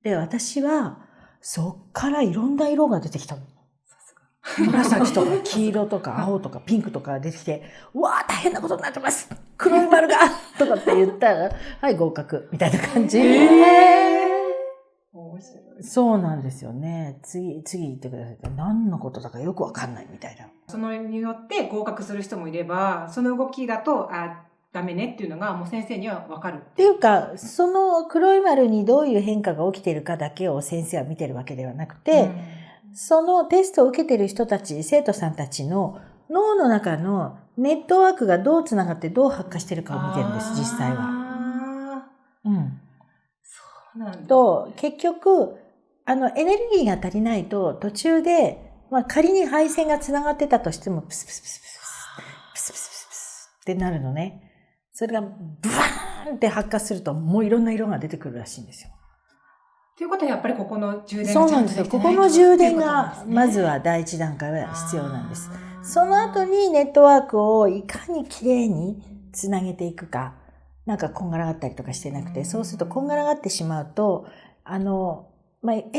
で、私はそっからいろんな色が出てきたの。紫とか黄色とか青とかピンクとか出てきて、うわー大変なことになってます、黒い丸がとかって言ったら、はい合格みたいな感じ。そうなんですよね。次言ってくださいって何のことだかよくわかんないみたいな。そのによって合格する人もいれば、その動きだとダメねっていうのがもう先生にはわかるっていうか、その黒い丸にどういう変化が起きているかだけを先生は見てるわけではなくて、そのテストを受けている人たち、生徒さんたちの脳の中のネットワークがどうつながってどう発火してるかを見てるんです、実際は。そうなんだ。と、結局、エネルギーが足りないと途中で、仮に配線がつながってたとしても、プスプスプスプス、プスプスプスプスってなるのね。それがブワーンって発火すると、もういろんな色が出てくるらしいんですよ。ということはやっぱりここの充電がそうなんですよ。ここの充電がまずは第一段階は必要なんです。その後にネットワークをいかにきれいにつなげていくか。なんかこんがらがったりとかしてなくて、そうするとこんがらがってしまうと、エ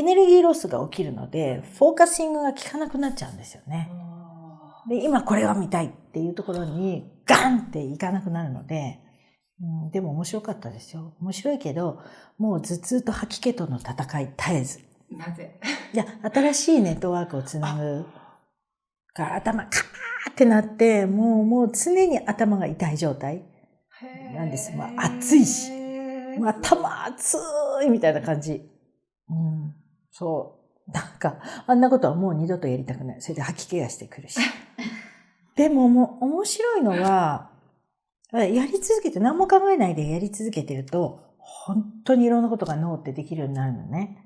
ネルギーロスが起きるので、フォーカシングが効かなくなっちゃうんですよね。で、今これが見たいっていうところにガンっていかなくなるので、でも面白かったですよ。面白いけど、もう頭痛と吐き気との戦い絶えず。なぜ？いや、新しいネットワークをつなぐから頭カーってなって、もう常に頭が痛い状態なんです。暑いし、頭熱いみたいな感じ。そう。なんか、あんなことはもう二度とやりたくない。それで吐き気がしてくるし。でももう面白いのは、やり続けて、何も考えないでやり続けてると、本当にいろんなことが脳ってできるようになるのね。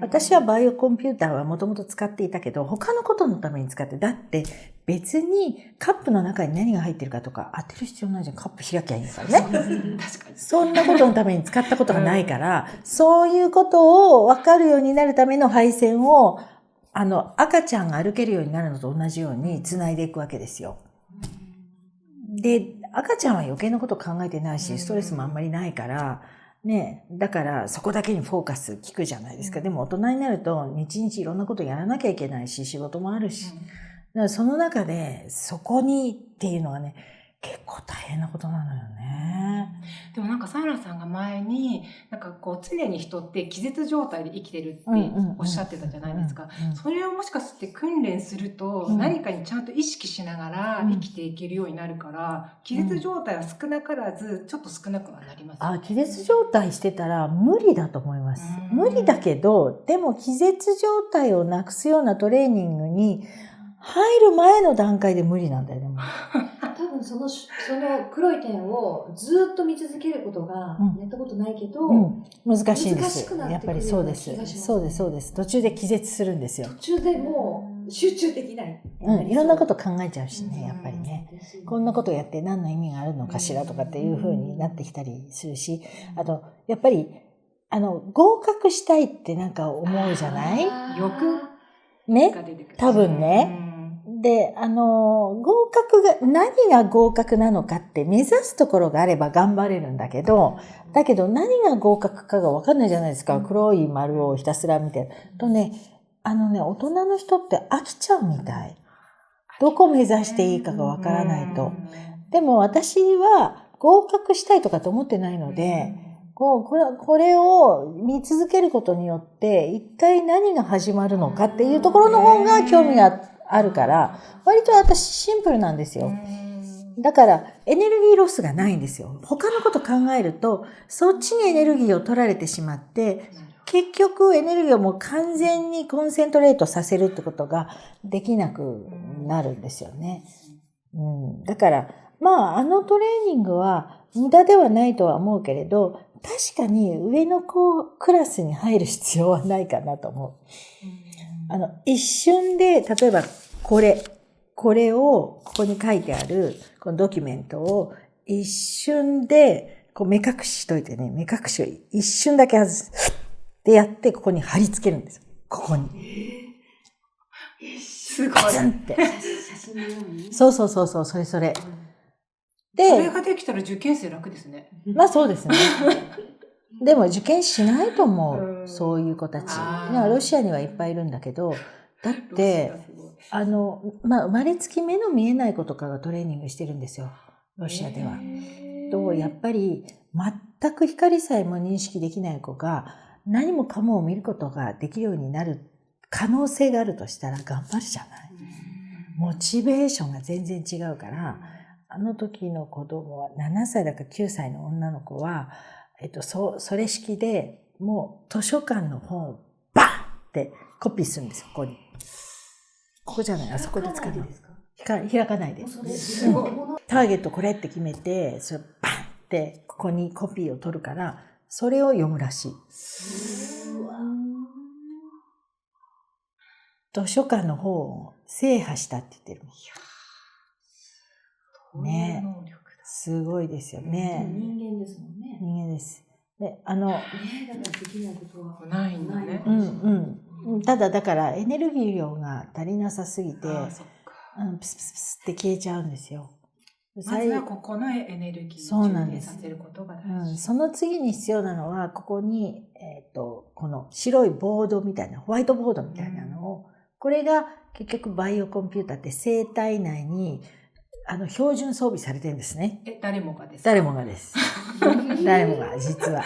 私はバイオコンピューターはもともと使っていたけど、他のことのために使って、だって別にカップの中に何が入ってるかとか当てる必要ないじゃん。カップ開きゃいいんだからね。確かに。そんなことのために使ったことがないから、そういうことを分かるようになるための配線を、赤ちゃんが歩けるようになるのと同じように繋いでいくわけですよ。で、赤ちゃんは余計なこと考えてないし、ストレスもあんまりないから、ね、だからそこだけにフォーカス効くじゃないですか。でも大人になると日々いろんなことやらなきゃいけないし、仕事もあるし。だからその中でそこにっていうのはね、結構大変なことなのよね。でもなんかサーラさんが前に、なんかこう常に人って気絶状態で生きてるっておっしゃってたじゃないですか。それをもしかして訓練すると何かにちゃんと意識しながら生きていけるようになるから、気絶状態は少なからずちょっと少なくはなりますよね。気絶状態してたら無理だと思います。無理だけど、でも気絶状態をなくすようなトレーニングに入る前の段階で無理なんだよね。多分その黒い点をずっと見続けることが、やったことないけど、難しいんです。やっぱりそうです。そうです。途中で気絶するんですよ。途中でもう集中できない。いろんなこと考えちゃうしね、やっぱりね。こんなことやって何の意味があるのかしらとかっていう風になってきたりするし、あと、やっぱり、合格したいってなんか思うじゃない？欲ね。多分ね。で、合格が、何が合格なのかって目指すところがあれば頑張れるんだけど何が合格かがわかんないじゃないですか。黒い丸をひたすら見て。とね、大人の人って飽きちゃうみたい。どこ目指していいかがわからないと。でも私は合格したいとかと思ってないので、これを見続けることによって一体何が始まるのかっていうところの方が興味があるから、割と私シンプルなんですよ。だからエネルギーロスがないんですよ。他のこと考えるとそっちにエネルギーを取られてしまって、結局エネルギーをもう完全にコンセントレートさせるってことができなくなるんですよね。だからトレーニングは無駄ではないとは思うけれど、確かに上のクラスに入る必要はないかなと思う。一瞬で、例えばこれをここに書いてあるこのドキュメントを一瞬で目隠ししといてね、目隠しを一瞬だけ外すってやってここに貼り付けるんですよ。ここに。すごい。パツンって。そう、それ。で、それができたら受験生楽ですね。そうですね。でも受験しないと思う、うんそういう子たち。あーいやロシアにはいっぱいいるんだけど、だって、生まれつき目の見えない子とかがトレーニングしてるんですよ、ロシアでは。と、やっぱり全く光さえも認識できない子が何もかもを見ることができるようになる可能性があるとしたら頑張るじゃない。モチベーションが全然違うから、あの時の子供は7歳だか9歳の女の子は、それ式でもう図書館の本をバンってコピーするんですよ、ここに。ここじゃない、あそこで使うの。開かないで。すごい。ターゲットこれって決めて、それバンってここにコピーを取るから、それを読むらしい。図書館の方を制覇したって言ってる。ね、すごいですよね。人間ですもんね。人間です。で、だからできないことはないんだね。ただだからエネルギー量が足りなさすぎて、そっか。プスプスプスって消えちゃうんですよ。まずはここのエネルギーを充電させることが大事。その次に必要なのは、ここに、この白いボードみたいな、ホワイトボードみたいなのを、これが結局バイオコンピューターって生体内に標準装備されてるんですね。誰もがですか？誰もがです。誰もが、実は。